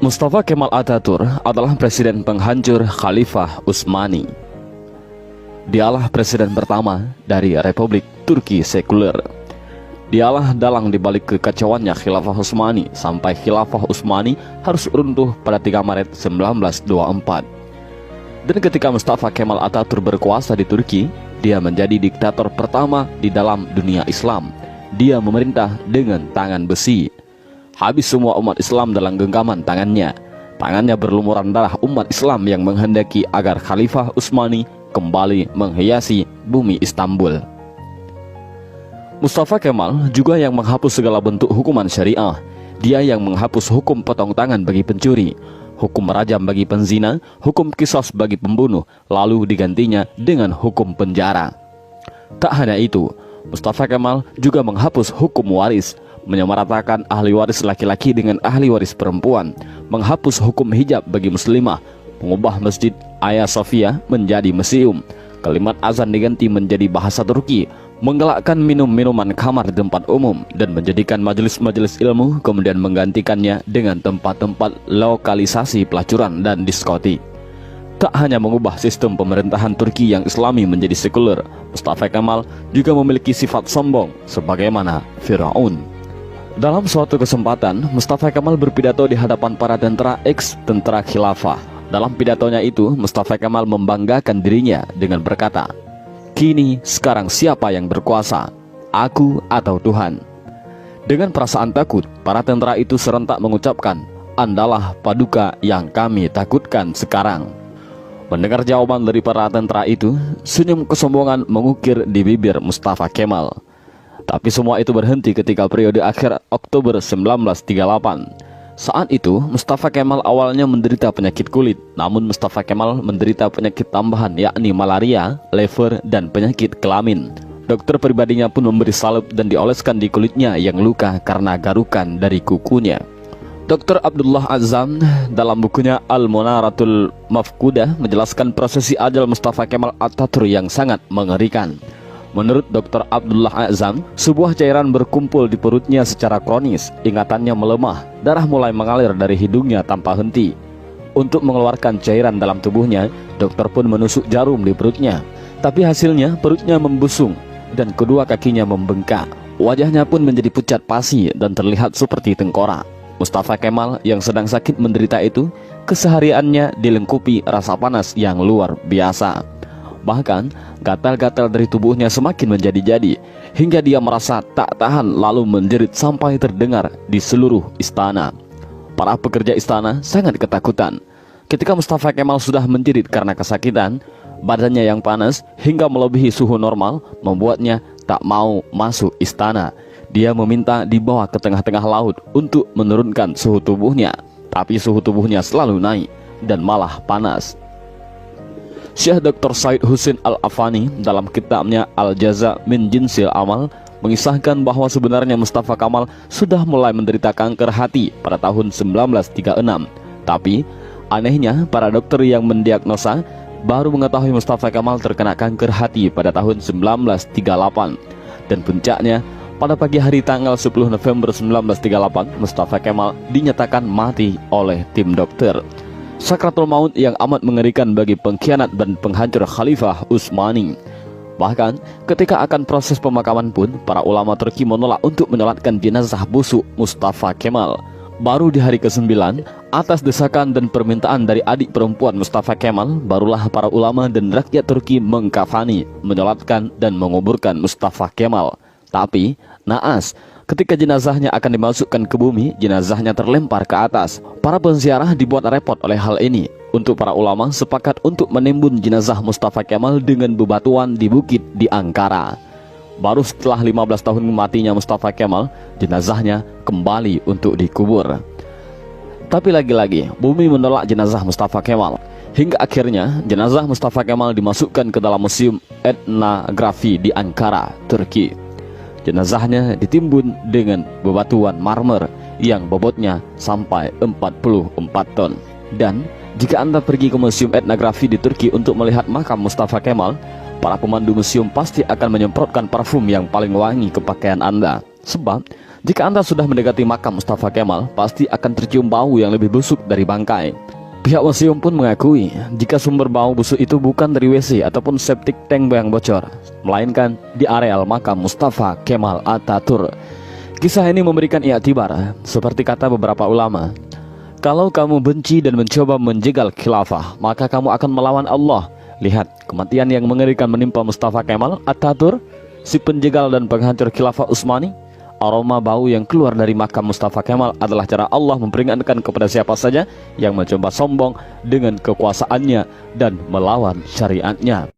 Mustafa Kemal Atatürk adalah presiden penghancur Khalifah Utsmani. Dialah presiden pertama dari Republik Turki sekuler. Dialah dalang dibalik kekacauannya Khilafah Utsmani sampai Khilafah Utsmani harus runtuh pada 3 Maret 1924. Dan ketika Mustafa Kemal Atatürk berkuasa di Turki, dia menjadi diktator pertama di dalam dunia Islam. Dia memerintah dengan tangan besi. Habis semua umat Islam dalam genggaman tangannya. Tangannya berlumuran darah umat Islam yang menghendaki agar Khalifah Utsmani kembali menghiasi bumi Istanbul. Mustafa Kemal juga yang menghapus segala bentuk hukuman syariah. Dia yang menghapus hukum potong tangan bagi pencuri, hukum rajam bagi penzina, hukum qisas bagi pembunuh, lalu digantinya dengan hukum penjara. Tak hanya itu, Mustafa Kemal juga menghapus hukum waris, menyamaratakan ahli waris laki-laki dengan ahli waris perempuan, menghapus hukum hijab bagi muslimah, mengubah Masjid Hagia Sophia menjadi museum, kalimat azan diganti menjadi bahasa Turki, menggalakkan minum-minuman khamar di tempat umum, dan menjadikan majelis-majelis ilmu kemudian menggantikannya dengan tempat-tempat lokalisasi pelacuran dan diskotik. Tak hanya mengubah sistem pemerintahan Turki yang Islami menjadi sekuler, Mustafa Kemal juga memiliki sifat sombong sebagaimana Firaun. Dalam suatu kesempatan, Mustafa Kemal berpidato di hadapan para tentara ex-tentara khilafah. Dalam pidatonya itu, Mustafa Kemal membanggakan dirinya dengan berkata, "Kini sekarang siapa yang berkuasa, aku atau Tuhan?" Dengan perasaan takut, para tentara itu serentak mengucapkan, "Andalah paduka yang kami takutkan sekarang." Mendengar jawaban dari para tentara itu, senyum kesombongan mengukir di bibir Mustafa Kemal. Tapi semua itu berhenti ketika periode akhir Oktober 1938. Saat itu, Mustafa Kemal awalnya menderita penyakit kulit. Namun Mustafa Kemal menderita penyakit tambahan yakni malaria, lever, dan penyakit kelamin. Dokter pribadinya pun memberi salep dan dioleskan di kulitnya yang luka karena garukan dari kukunya. Dr. Abdullah Azzam dalam bukunya Al-Munaratul Mafkudah menjelaskan prosesi ajal Mustafa Kemal Atatürk yang sangat mengerikan. Menurut Dr. Abdullah Azzam, sebuah cairan berkumpul di perutnya secara kronis, ingatannya melemah, darah mulai mengalir dari hidungnya tanpa henti. Untuk mengeluarkan cairan dalam tubuhnya, dokter pun menusuk jarum di perutnya. Tapi hasilnya perutnya membusung dan kedua kakinya membengkak. Wajahnya pun menjadi pucat pasi dan terlihat seperti tengkorak. Mustafa Kemal yang sedang sakit menderita itu, kesehariannya dilengkupi rasa panas yang luar biasa. Bahkan, gatal-gatal dari tubuhnya semakin menjadi-jadi, hingga dia merasa tak tahan lalu menjerit sampai terdengar di seluruh istana. Para pekerja istana sangat ketakutan. Ketika Mustafa Kemal sudah menjerit karena kesakitan, badannya yang panas hingga melebihi suhu normal membuatnya tak mau masuk istana. Dia meminta dibawa ke tengah-tengah laut untuk menurunkan suhu tubuhnya, tapi suhu tubuhnya selalu naik dan malah panas. Syekh Dr. Said Husin Al-Afani dalam kitabnya Al-Jaza min Jinsil Amal mengisahkan bahwa sebenarnya Mustafa Kemal sudah mulai menderita kanker hati pada tahun 1936. Tapi anehnya para dokter yang mendiagnosa baru mengetahui Mustafa Kemal terkena kanker hati pada tahun 1938. Dan puncaknya, pada pagi hari tanggal 10 November 1938, Mustafa Kemal dinyatakan mati oleh tim dokter. Sakratul maut yang amat mengerikan bagi pengkhianat dan penghancur Khalifah Utsmani. Bahkan ketika akan proses pemakaman pun, para ulama Turki menolak untuk menyolatkan jenazah busuk Mustafa Kemal. Baru di hari ke-9, atas desakan dan permintaan dari adik perempuan Mustafa Kemal, barulah para ulama dan rakyat Turki mengkafani, menyolatkan dan menguburkan Mustafa Kemal. Tapi naas, ketika jenazahnya akan dimasukkan ke bumi, jenazahnya terlempar ke atas. Para penziarah dibuat repot oleh hal ini. Untuk para ulama sepakat untuk menimbun jenazah Mustafa Kemal dengan bebatuan di bukit di Ankara. Baru setelah 15 tahun matinya Mustafa Kemal, jenazahnya kembali untuk dikubur. Tapi lagi-lagi, bumi menolak jenazah Mustafa Kemal. Hingga akhirnya, jenazah Mustafa Kemal dimasukkan ke dalam Museum Etnografi di Ankara, Turki. Jenazahnya ditimbun dengan bebatuan marmer yang bobotnya sampai 44 ton. Dan jika Anda pergi ke Museum Etnografi di Turki untuk melihat makam Mustafa Kemal, para pemandu museum pasti akan menyemprotkan parfum yang paling wangi ke pakaian Anda. Sebab Jika Anda sudah mendekati makam Mustafa Kemal, pasti akan tercium bau yang lebih busuk dari bangkai. Pihak museum pun mengakui jika sumber bau busuk itu bukan dari WC ataupun septic tank yang bocor, melainkan di areal makam Mustafa Kemal Atatürk. Kisah ini memberikan i'tibar, seperti kata beberapa ulama, kalau kamu benci dan mencoba menjegal khilafah, maka kamu akan melawan Allah. Lihat kematian yang mengerikan menimpa Mustafa Kemal Atatürk, si penjegal dan penghancur khilafah Utsmani. Aroma bau yang keluar dari makam Mustafa Kemal adalah cara Allah memperingatkan kepada siapa saja yang mencoba sombong dengan kekuasaannya dan melawan syariatnya.